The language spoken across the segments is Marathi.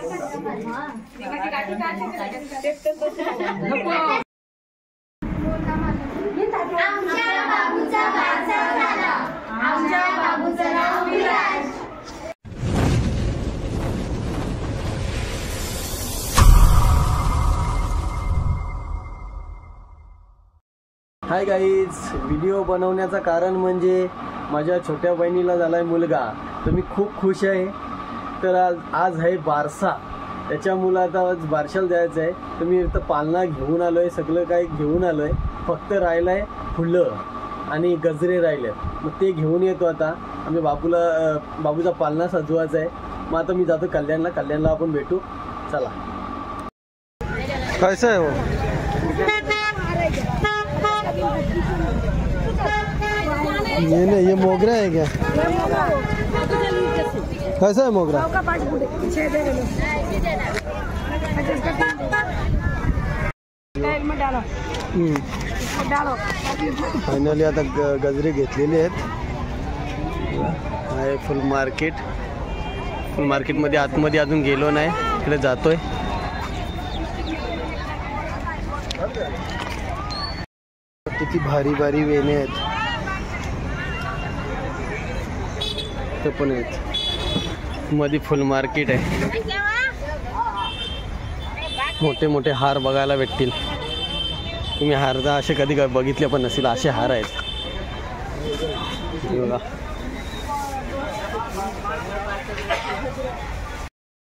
हाय गाईज, व्हिडिओ बनवण्याचं कारण म्हणजे माझ्या छोट्या बहिणीला झालाय मुलगा, तर मी खूप खुश आहे. तर आज आहे बारसा, त्याच्या मुलाला आज बारशाला जायचं आहे. तर मी इथं पालना घेऊन आलो आहे, सगळं काही घेऊन आलो आहे. फक्त राहिलं आहे फुलं आणि गजरे राहिले, मग ते घेऊन येतो. आता आम्ही बाबूचा पालना सजवायचा आहे. मग आता मी जातो कल्याणला आपण भेटू. चला. कैसा है वो? ये नहीं, ये मोगरा है क्या? कैसा है मोगरा? फायनली आता गजरे घेतलेले आहेत. आहे फुल मार्केटमध्ये आतमध्ये अजून गेलो नाही, इकडे जातोय. किती भारी भारी वेणे आहेत, ते पण आहेत. मध्ये फुल मार्केट आहे, मोठे मोठे हार बघायला भेटतील. तुम्ही हार असे कधी बघितले पण नसतील, असे हार आहेत. बघा,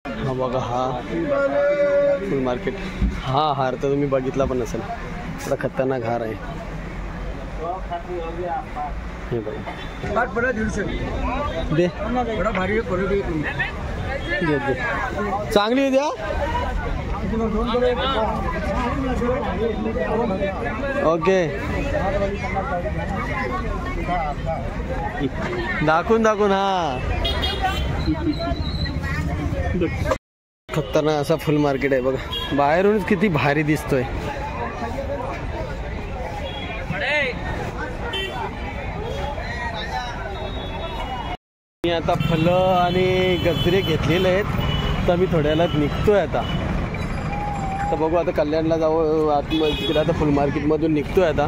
हा बघा, हा फुल मार्केट. हा हार तर तुम्ही बघितला पण नसेल, थोडा खतरनाक हार आहे. हे बघा, दे चांगली द्या. ओके, दाखवून हा खतरनाक असा फुल मार्केट आहे बघा. बाहेरूनच किती भारी दिसतोय. मी आता फुलं आणि गजरे घेतलेले आहेत, तर मी थोड्या वेळात निघतोय. आता बघू, आता कल्याणला जाऊ आतमध्ये. तिकडे आता फुल मार्केटमधून निघतोय आता,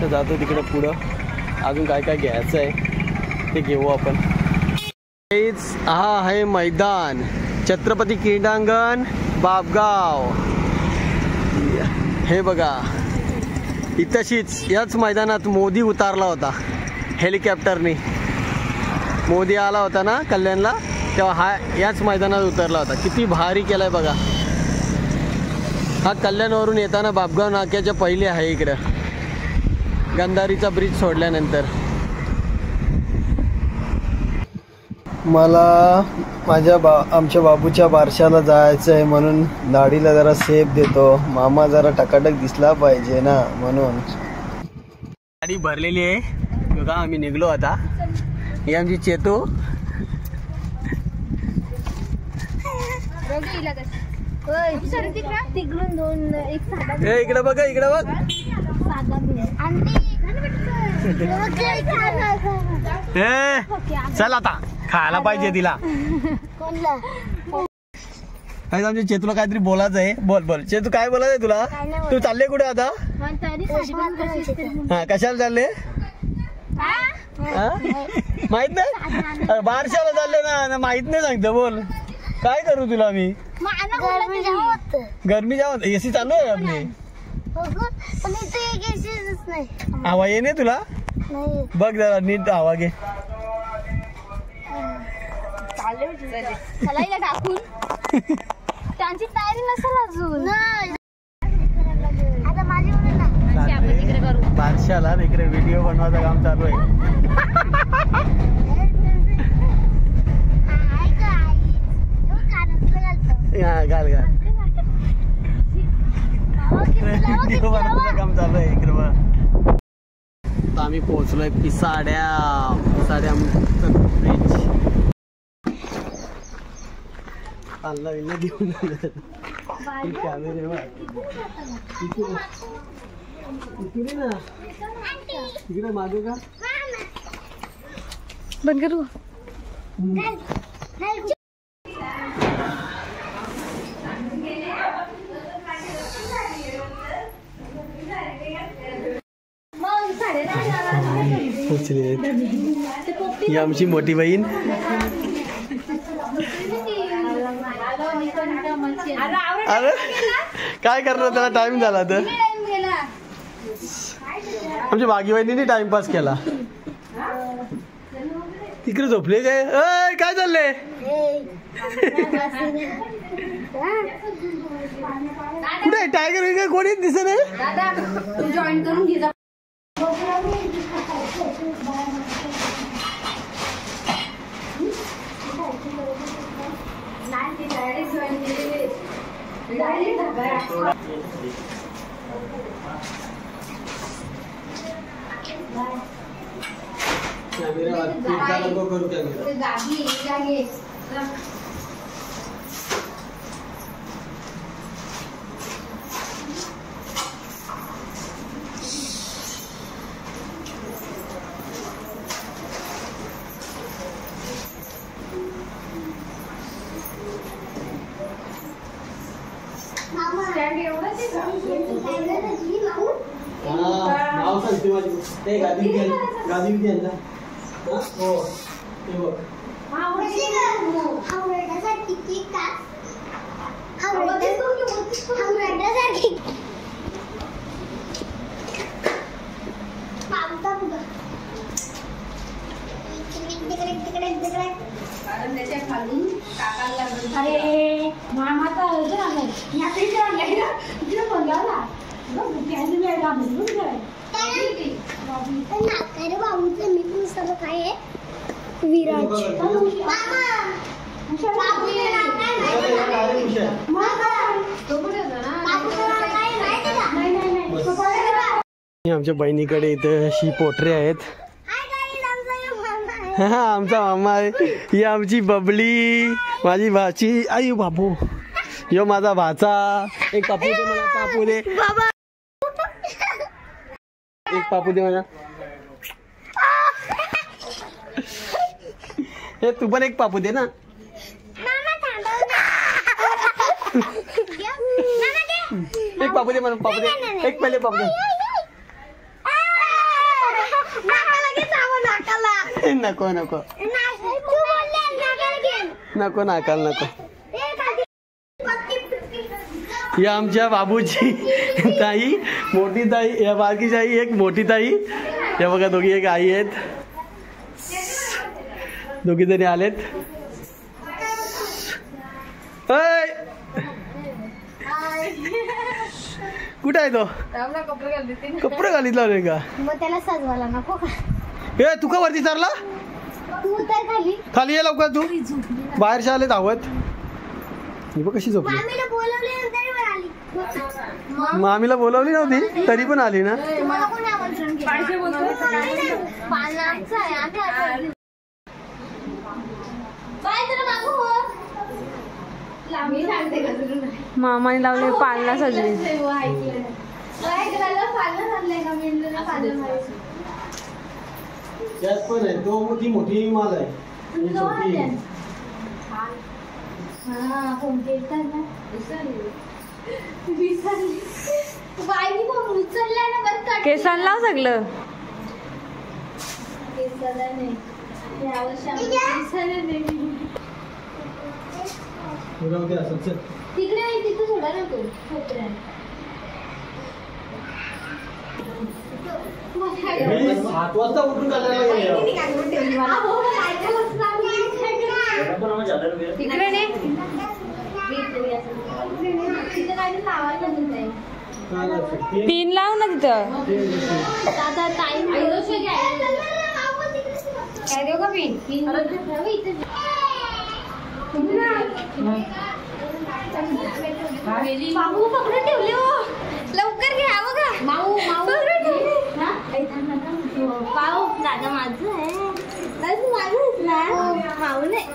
तर जातो तिकडे पुढं. अजून काय काय घ्यायचं आहे ते घेऊ आपण. हा आहे मैदान, छत्रपती क्रीडांगण बापगाव. हे बघा, इथशीच याच मैदानात मोदी उतारला होता हेलिकॉप्टरनी. मोदी आला होता ना कल्याणला, तेव्हा याच मैदानात उतरला होता. किती भारी केलाय बघा. हा कल्याणवरून येताना बापगाव नाक्याच्या पहिले आहे, इकडं गंधारीचा ब्रिज सोडल्यानंतर. मला आमच्या बाबूच्या बारशाला जायचं आहे, म्हणून दाढीला जरा सेफ देतो. मामा जरा टकाटक दिसला पाहिजे ना, म्हणून. गाडी भरलेली आहे बघा. आम्ही निघलो आता. ही आमची चेतू. इकडे बघा, इकडे बघ. चल आता खायला पाहिजे तिला. काय आमच्या चेतूला काहीतरी बोलायचं आहे. बोल चेतू, काय बोलायचंय तुला? तू चालले कुठे आता? हा, कशाला चालले? माहित नाही? बारशाला चालले ना, माहित नाही सांगतो. बोल, काय करू तुला मी? गरमी जावत. एसी चालू आहे आपली. हवा ये नाही तुला? बघ जरा नीट हवा घे. टाकून त्यांची तयारी नसेल अजून. बारशाला इकडे व्हिडिओ बनवायचं काम चालू आहे. घाल व्हिडिओ बनवायचं काम चालू आहे इकडे. आम्ही पोहोचलोय पिसाड्या आणला विला देऊन कॅमेरे इकडे ना, तिकडे मागे का बंद करू. उचली आहेत. ही आमची मोठी बहीण. अरे काय करणार, त्याला टाइम झाला तर. आमच्या बागी बहिणीने टाइमपास केला. तिकडे झोपले काय? अय काय चाललंय? कुठे टायगर वगैरे कोणीच दिसत नाही. जॉईन करून घे. नाव सांगते माझी. ते गादी घ्यायला हो ते बघ. अरे मामाचा बाबूचं मी पण सर्व काय आहे विराज. आमच्या बहिणीकडे इथं अशी पोटरे आहेत. हा आमचा मामा आहे. ही आमची बबली, माझी भाची. आई बाबू, यो माझा भाचा. एक पापू दे मला, पापू दे. एक पापू दे मला. हे तू पण एक पापू दे ना. एक पापू दे मला, पापू दे. एक पहिले पापू दे. नको नको नको नाकाल नको. ही आमच्या बाबूची ताई, मोठी ताई. या बारकीची आई, एक मोठी ताई. या बघा दोघी एक आई आहेत. दोघी जणी आलेत. कुठे आहे तो? कपडे घालीत लावले का? मग त्याला सजवायला नको का? ए तू का वरती चालला? तू तर खाली खाली ये लवकर. तू बाहेरच्या आले धावत. ही बघ कशी झोपली. मामीला बोलावली नव्हती तरी पण आली ना. मामाने लावले पालना सजवी. त्यात पण आहे तो. ती मोठी माल आहे. केसान लाव सगळं. तिकडे तिथे थोडा नको. 7 वाजता उठून तिकडे पिन लाव ना तिथं. काय देऊ का पिन? बाबू पकडून ठेवले हो. लवकर घ्या बघा. माऊ माऊ पाऊ दादा माझं आहे. माझंच ना माऊ नाही.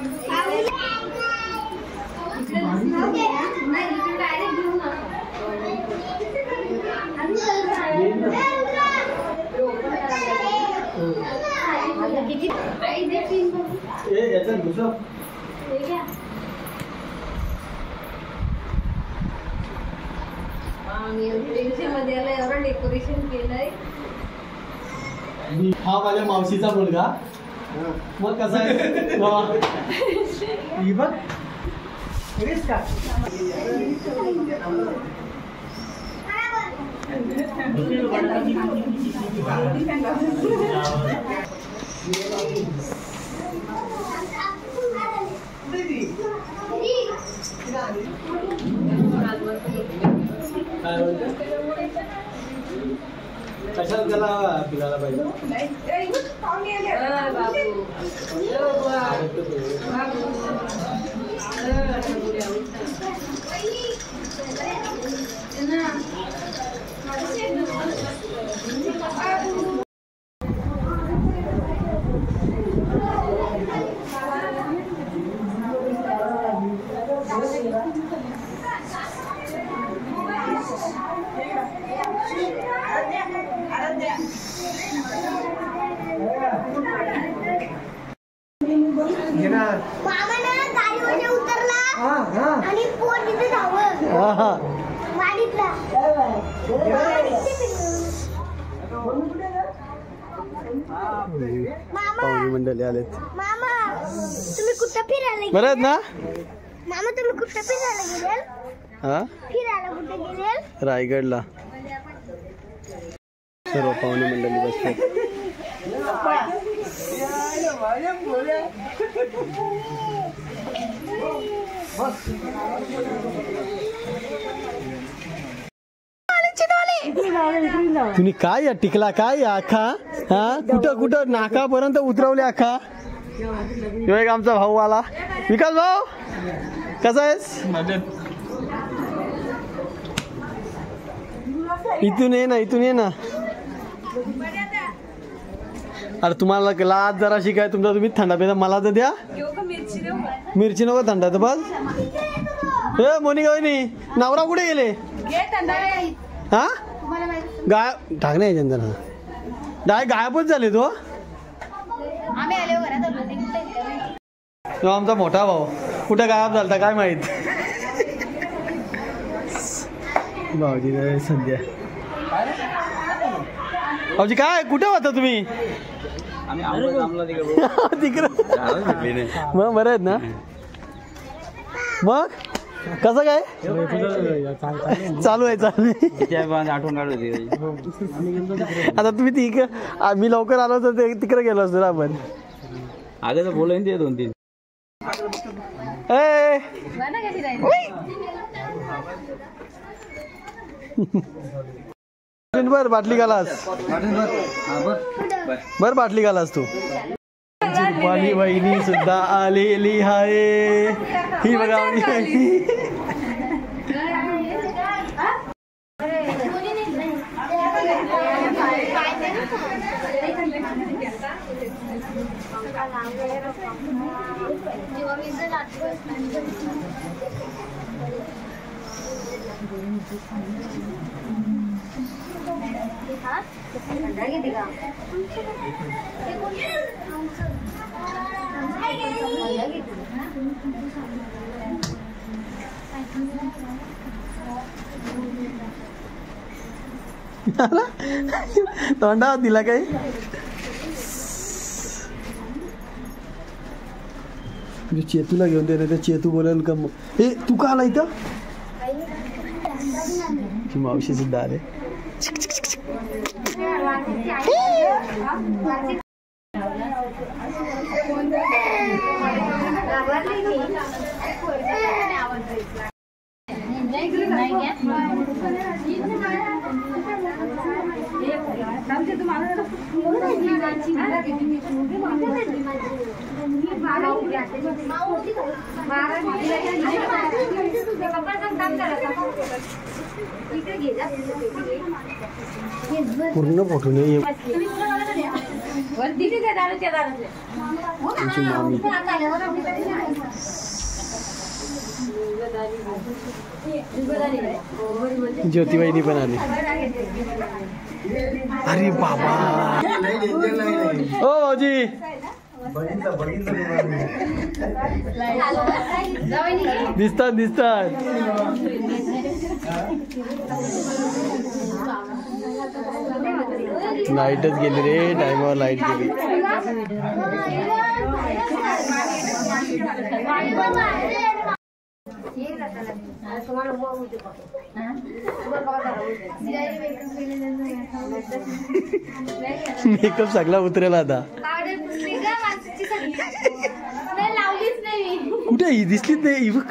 डायरेक्ट घेऊन मध्ये एवढं डेकोरेशन केलंय. हा माझ्या मावशीचा मुलगा. मग कसा आहे वा. ही बघ का कशाला त्याला फिरायला पाहिजे. आणि पोट तिथे धावलं वाडीतला. पाहुणे मंडळी आलेत. मामा तुम्ही कुठं फिरायला बरं आहेत ना. मामा तुम्ही कुठं फिरायला गेले. हा फिरायला कुठे गेले. रायगडला. सर्व पाहुणे मंडळी बसतात. तुम्ही काय या टिकला काय या अख्खा. हा कुठं कुठं नाकापर्यंत उतरवले अख्खा. एक आमचा भाऊ आला. विकास भाऊ कसा आहेस. इथून ये ना इथून ये ना. अरे तुम्हाला लाज जराशी काय तुमचा तुम्ही थंडा पिता मला तर द्या. मिरची नको थंडा तर बस. ए मोनिका वहिनी नवरा कुठे गेले. हा गाय ठाकणे चंदन. डाय गायबच झाले तो. तो आमचा मोठा भाऊ कुठे गायब झालता काय माहित. भाऊजी सध्या भाऊजी काय कुठे होता तुम्ही. तिकडं मग बरं आहेत ना. मग कसं काय चालू आहे आठवण काढली. आता तुम्ही मी लवकर आलो तर तिकडे गेलो असतो ना आपण. आगे बोलाय ते 2-3 बर बाटली घालास. बर बाटली घालास तू. माझी वहिनी सुद्धा आलेली आहे. ही बघा तोंडा दिला काही. चेतूला घेऊन दे रे. चेतू बोलेल का. ए तू का आला इथं. मावशी सुद्धा आले. पूर्ण फोटो नाही. मामी ज्योतिबाईनी पण आली. अरे बाबा ओ भाऊजी दिसतात दिसतात. लाईटच गेली रे, टायमावर लाईट गेली. मेकअप सगळा उतरेल आता. कुठे ही दिसलीच नाही ही बघ.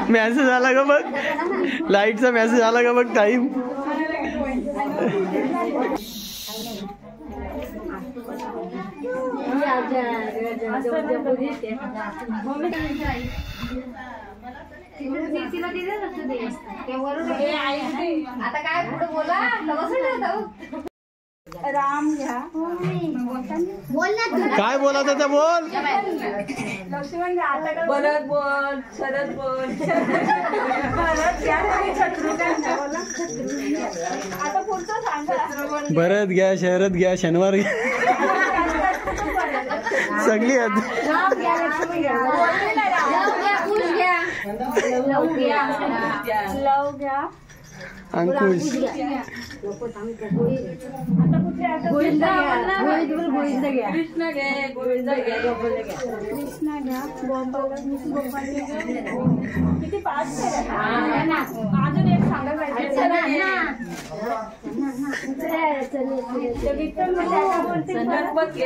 मेसेज आला का बघ, लाईटचा मेसेज आला का बघ. टाइम आता काय पुढे बोला. राम घ्या. बोल ना, काय बोलायचं ते बोल. लक्ष्मण घ्या. आता भरत बोल, शरद बोल. भरत घ्या, शत्रुघ्न बोला. आता पुढचं सांगा. भरत घ्या, शरद घ्या, शनिवार घ्या, सगळी आहेत. राम घ्या, लक्ष्मी घ्या. लव घ्या, लव घ्या. अंकुश गोविंद घ्या. गोविंद घ्या. कृष्ण घ्या. गोविंद घ्या. कृष्ण घ्या. गोपाल किती पाच. अजून एक सांगा पाहिजे. गणपती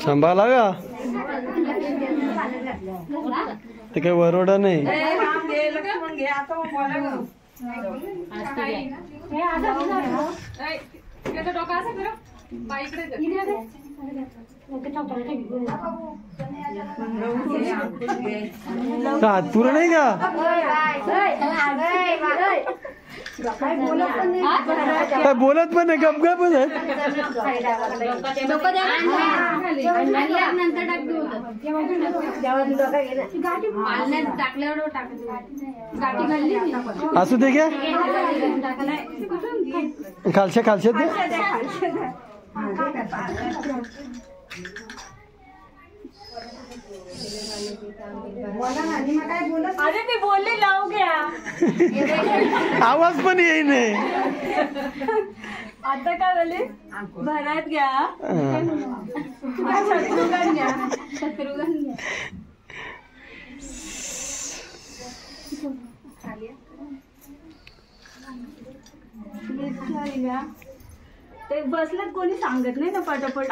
सांभाळा का ते काही वरोडा नाही. हात पुरं नाही का. काय बोलत पण नाही, गपगपच आहे. असू दे घ्या, खालच्या खालच्या ते. अरे मी बोलले लावू घ्या. आवाज पण येई नाही. आता काय बोलले. भरत घ्या. शत्रुघ्न घ्या. शत्रुघ्न घ्या. ते बसलेत, कोणी सांगत नाही ना पटापट.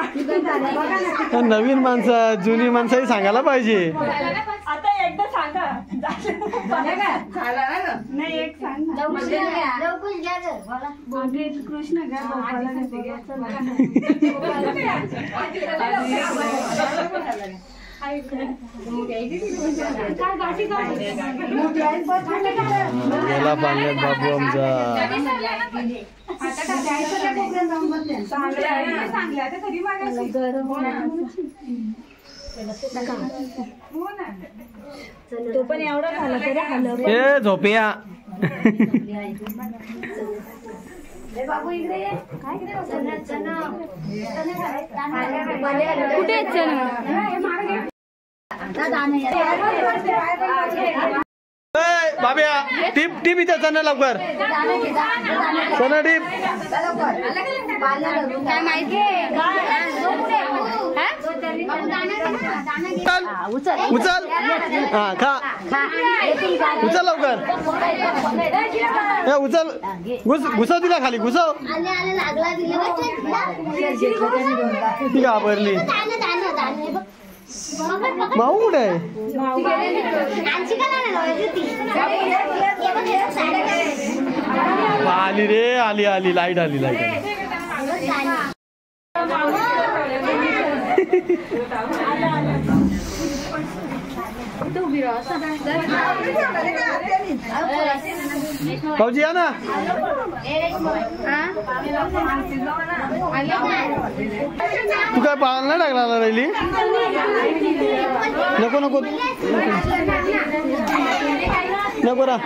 नवीन माणसं, जुनी माणसंही सांगायला पाहिजे. आता एकदा सांगा. नाही, एक सांग. कृष्ण घ्या. गेला पाण्यात बाबू आमचा. तो पण एवढा झाला तरी हलव. ए झोपिया. बाबू इकडे काय कुठे आहेत चण? बाब्या टीप टीप इथे चना लवकर. चना टीप. उचल. हा खा. उचल लवकर. उचल. घुसव तिला खाली, घुसव. ती घाबरली. माऊ कुठे आहे. आली रे, आली आली. लाईट आली, लाईट आली. इथं उभी राहा असं. भाऊजी या ना. तू काय पाळायला नाही टाकला राहिली. नको नको नको रा.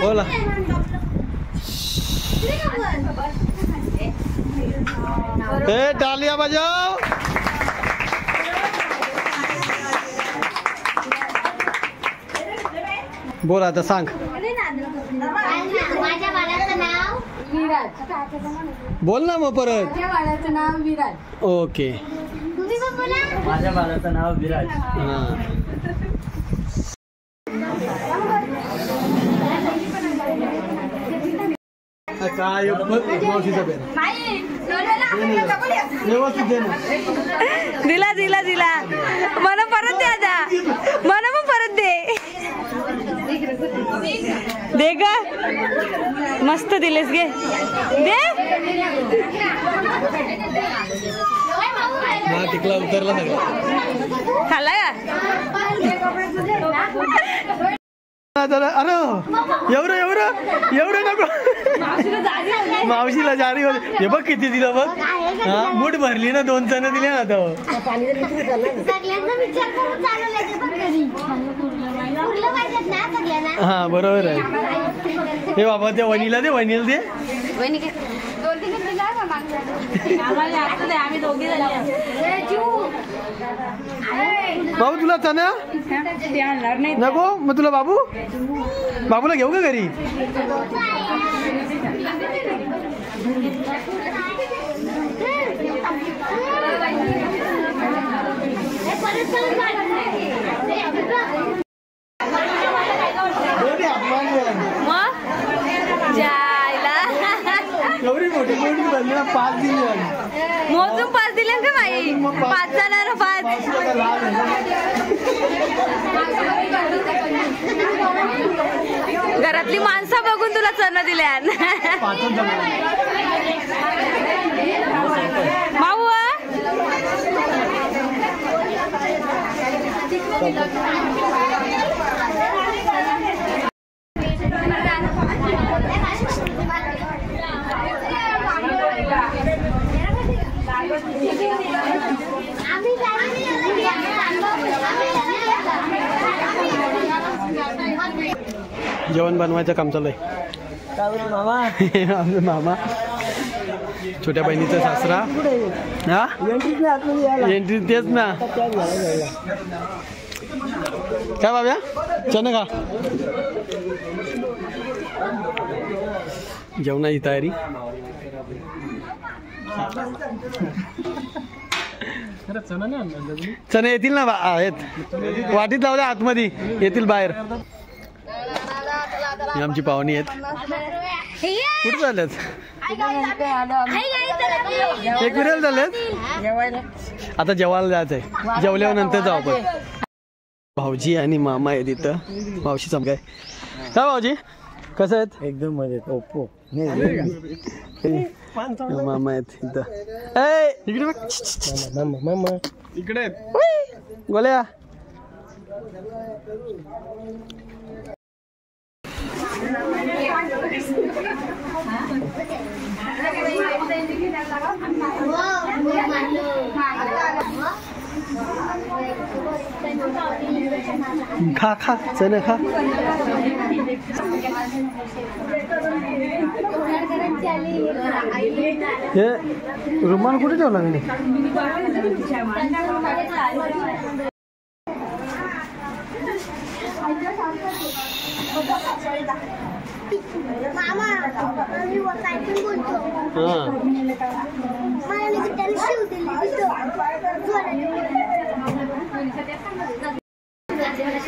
बोला. टालिया बजाव. बोल आता सांग. माझ्या बाळाचं नाव विराज. बोल ना मग परत. माझ्या बाळाचं नाव विराज. ओके. तुम्ही पण बोला. माझ्या बाळाचं नाव विराज. काय मावशीचा पेन व्यवस्थित दे ना. दिला दिला दिला. मला परत दे आता. मला पण परत दे. दे ग. मस्त दिलेस गे. दे. टिकला उतरला सगळं. खाल्ला का. अरे एवढं एवढं एवढं नको. मावशीला जारी होते. हे बघ किती दिलं बघ. हा मूठ भरली ना. 2 जण दिले ना तो. हा बरोबर आहे. हे बाबा त्या वहिनीला दे. वहिनीला दे. बाबू तुला चना नको. मग तुला बाबू बाबूला घेऊ का घरी. एवढी मोठी मोठी बनली ना. 5 दिली. मोजून 5 दिले का बाई. 5 जणांना 5. घरातली माणसं बघून तुला चण दिल्या. भाऊ जेवण बनवायचं काम चालू आहे. मामा मामा छोट्या बहिणीचा सासरा. हा एंट्री तेच ना. काय बाब्या चन का. जेवणाची तयारी. चणे येतील ना. आहेत वाटीत लावल्या आतमध्ये. येतील बाहेर. ही आमची पाहुणी आहेत. कुठे चालल्यात. एक विरेल चालल्यात. आता जेवायला जायचंय. जेवल्यावर नंतर जाऊ आपण. भाऊजी आणि मामा आहेत इथं. मावशीचा काय काय भाऊजी कसं आहेत. एकदम मजेत. ओप्पो मामा आहेत इथं. इकडे मामा इकडे गोल्या. खा खा चणे खा. हे रुमाल कुठे ठेवला मी.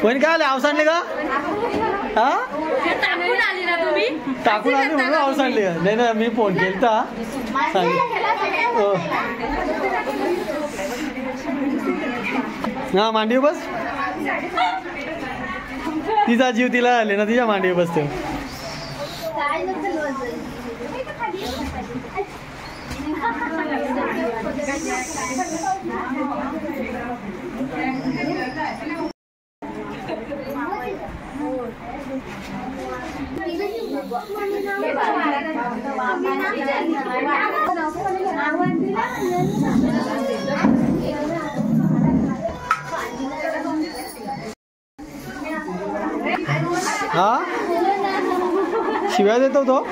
कोणी काय आले अवसाडले का. हा टाकून आले म्हणून अवसाडले का. नाही ना मी फोन केलता. हा मांडीव बस. तिचा जीव तिला आले ना, तिच्या मांडीवर बसतो. हा शिव्या देतो तो.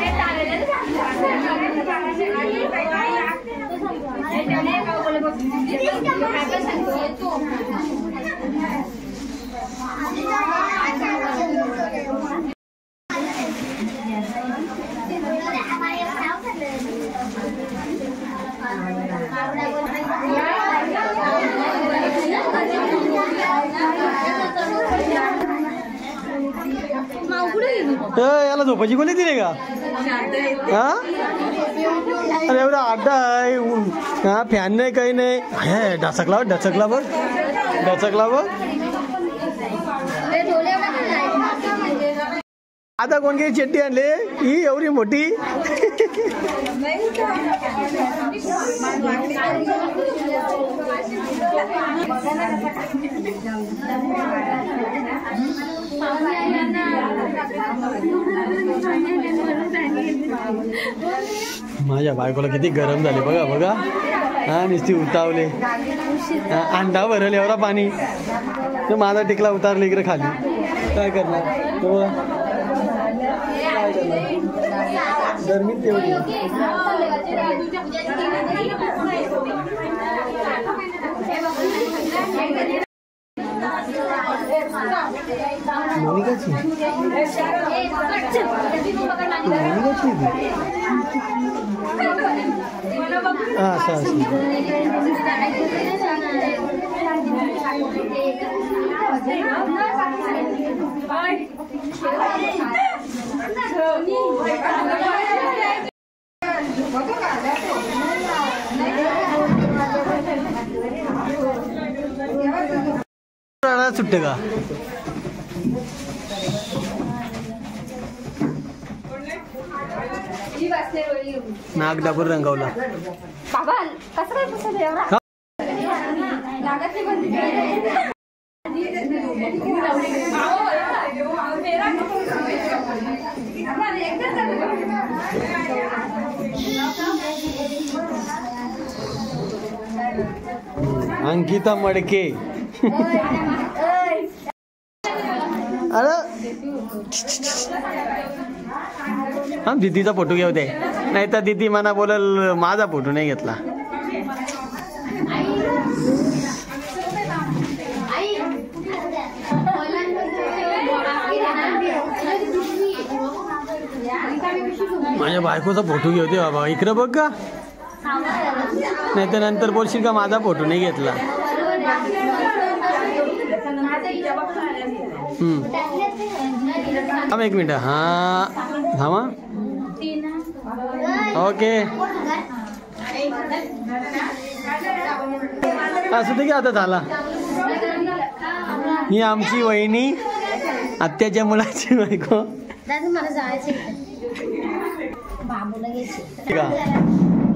याला झोपायची कोणी दिली का? हा अरे एवढा अड्डा आहे, हा फॅन नाही काही नाही. हे डचकला डचकला बघ, डचकला बघ. आता कोण काही चेट्टी आणले ही एवढी मोठी. माझ्या बायकोला किती गरम झाले बघा बघा. हा नुसती उतावले. अंडा भरल एवढा पाणी. तर माझा टिकला उतारले इकडे खाली. काय करणार तो, काय करणार, गरमीत तेवढी. मोनिकाची हा असं असं. सुट्टे का नाक डाबर रंगावला. अंकिता मडके. अरे हा दीदीचा फोटो घेऊ दे, नाही तर दीदी मला बोलल माझा फोटो नाही घेतला. माझ्या बायकोचा फोटो घेऊ दे बाबा. इकडे बघ का, नाही तर नंतर बोलशील का माझा फोटो नाही घेतला. थांब एक मिनिट. हा थांबा. ओके असू दे की आता झाला. ही आमची वहिनी, आत्याच्या मुलाची बायको.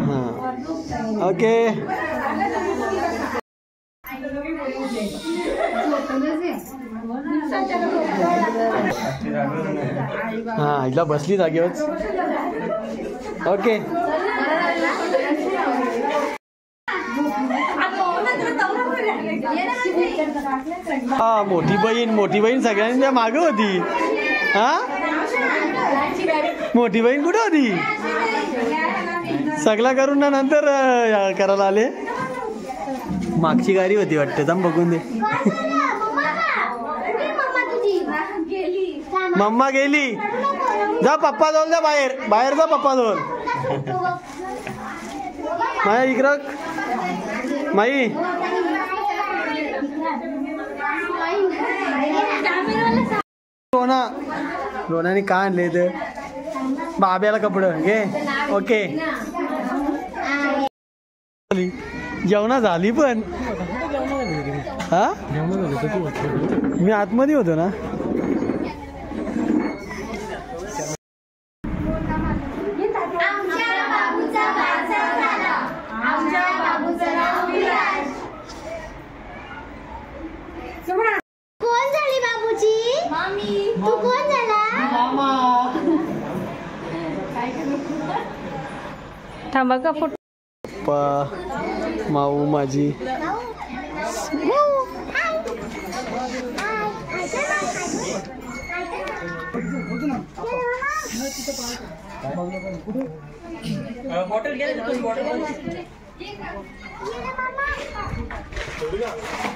हा ओके. हा हिला बसली जागेवर. ओके हा मोठी बहीण सगळ्यांच्या मागे होती. हा मोठी बहीण कुठे होती? सगळा करून ना नंतर करायला आले. मागची गाडी होती वाटते. जाम बघून दे. मम्मा गेली. जा पप्पा जवळ जा, बाहेर बाहेर जा पप्पा जवळ. माया इकडं माई. रोनाने का आणले तर बाब्याला कपडं घे. ओके जेवणा झाली पण. हा मी आतमध्ये होतो ना. थांबा का फोटो. पप्पा माऊ माझी.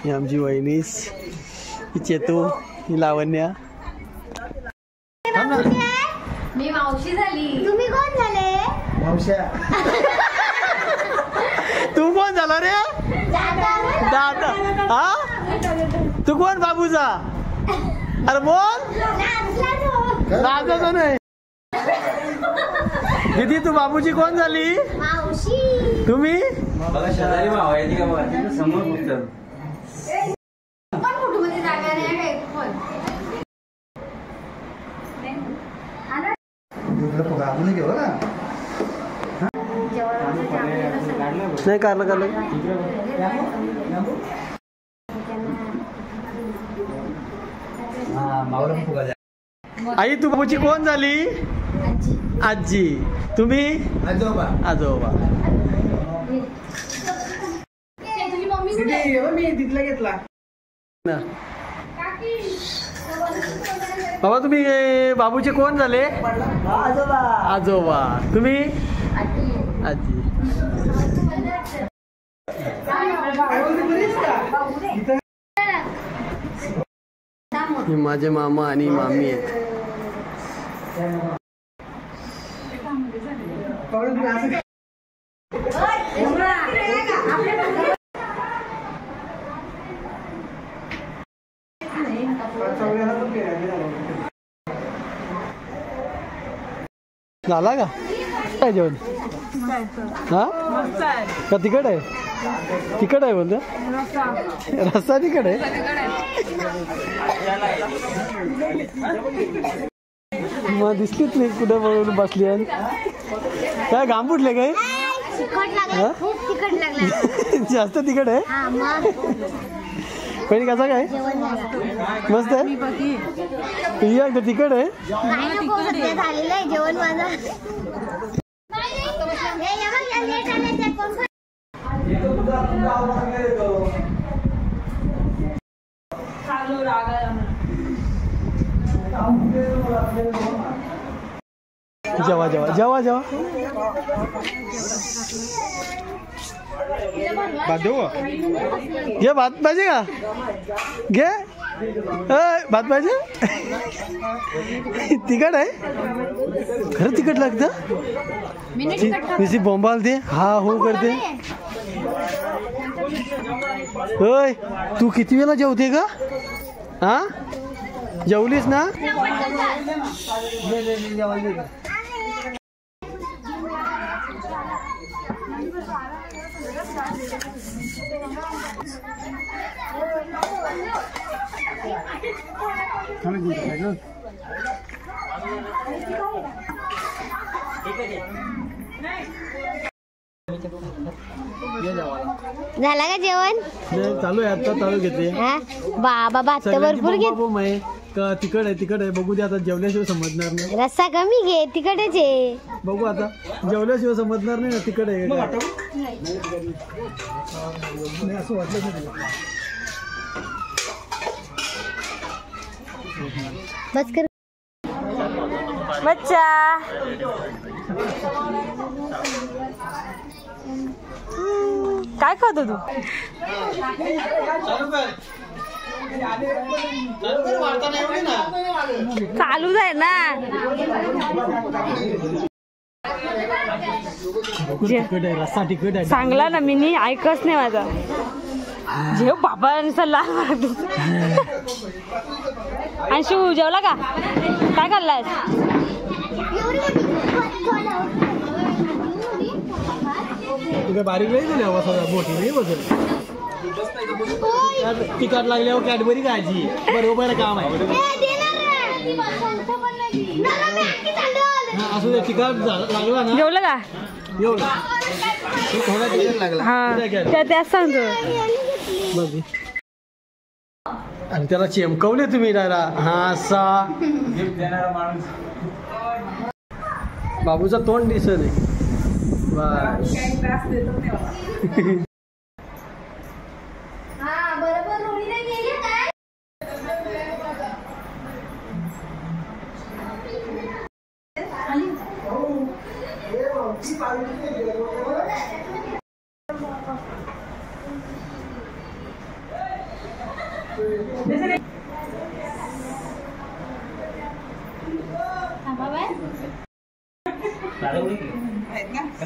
ही आमची वहिनीस, ही चेतू, ही लावण्या. मी मावशी झाली. तुम्ही कोण झाले? मावश्या. तू कोण झाला रे? दादा. हा तू कोण बाबूचा? अरे बोल. दादाचा नाही. दीदी तू बाबूची कोण झाली? मावशी. तुम्ही? बघा शेजारी भाव आहे ती का बघा समोर फक्त. पण कुठमध्ये जागा नाही काय पण. नाही काढलं. आई तू बाबूची कोण झाली? आजी. तुम्ही? आजोबा. आजोबा. तुझी मम्मी मी तिथला घेतला. बाबा तुम्ही बाबूचे कोण झाले? आजोबा. आजोबा. तुम्ही? आजी. हे माझे मामा आणि मामी आहेत. झाला का काय जेवण? हा का तिकट आहे? तिकट आहे बोलतो. रस्ता तिकट आहे. मग दिसलीच नाही कुठे बरोबर बसली आहे. काय घाम फुटले काय? जास्त तिकट आहे. पहिली कसा काय? मस्त आहे. एकदा तिकट आहे. जेवण माझं. जेवा जेवा जेवा जेवा. भात देऊ? घे भात पाहिजे का? घे. भात पाहिजे? तिखट आहे? खरं तिखट लागतं? नुसती बोंबाल दे. हा हो करते. होय तू किती वेळा जेवते का? हा जेवलीस ना? झाला का जेवण? चालू आहे आता. चालू घेते. बाबा भात भरपूर घेत. तिकड आहे बघू दे आता. जेवल्याशिवाय समजणार नाही. रस्सा कमी घे. तिकडच आहे. बघू आता. जेवल्याशिवाय समजणार नाही ना तिकड आहे. असं वाटलं. बस कर. बच्चा काय खातो तू? चालूच आहे ना. रस्सा तिकट आहे. सांगला ना मी ऐकच नाही माझा. जेव बाबा लहान. आणि शिव जेवला का? काय खाल्लाय? तुझ्या बारीक नाही झाली हवा सगळा मोठी नाही बदल. तिखट लागल्यावर कॅडबरी खायची. बरोबर काम आहे. असू दे. तिखट लागला ना. जेवलं का? एवढं थोडा तिखट लागला. हा त्याच सांगतो. आणि त्याला चेमकवले तुम्ही दादा. हा असा बाबूचा तोंड दिसत आहे. बस. हा बरोबर रोडीने गेली काय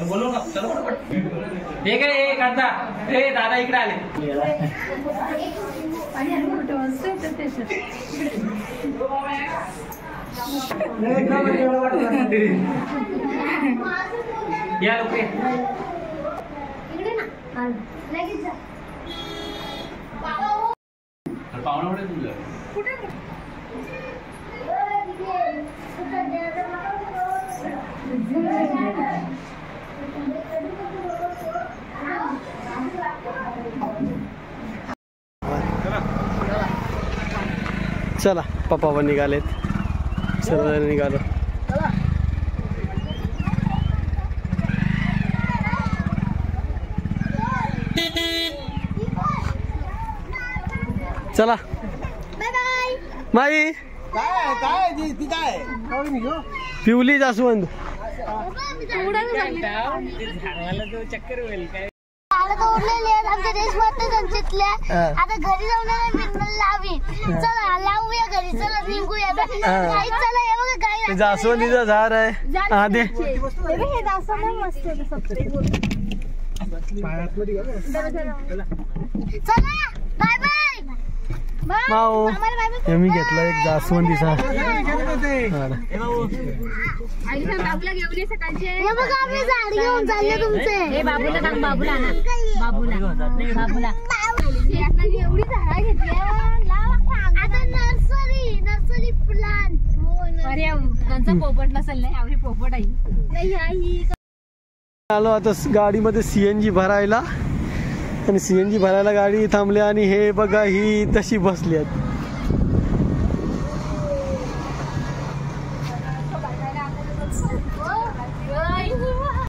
बोलू ना चलो हे काय काढता हे दादा इकडे आले या लोक इकडे ना लगेच जा पाहुणा कुठे तुझं चला पप्पा पण निघालेत सर्वजण निघालो. चला बाई पिवली जास्वंद आमच्या देशभर आता घरी जाऊन लावी चला लावूया घरी चला निघूया चला हे बघा गाई जास्वंदीचं झाड आहे. हा दे हे जास्वंद मस्त चला बाय बाय माओ हे मी घेतलं एक जास्वंदीचा. हे बघा आम्ही झाड घेऊन चालले तुमचे बाबूला बाबूला एवढी झाडं घेतली आता नर्सरी प्लांट त्यांचा पोपट नसेल नाही आवडी पोपट आहे. आलो आता गाडीमध्ये CNG भरायला आणि CNG भरायला गाडी थांबली आणि हे बघा ही तशी बसली आहेत.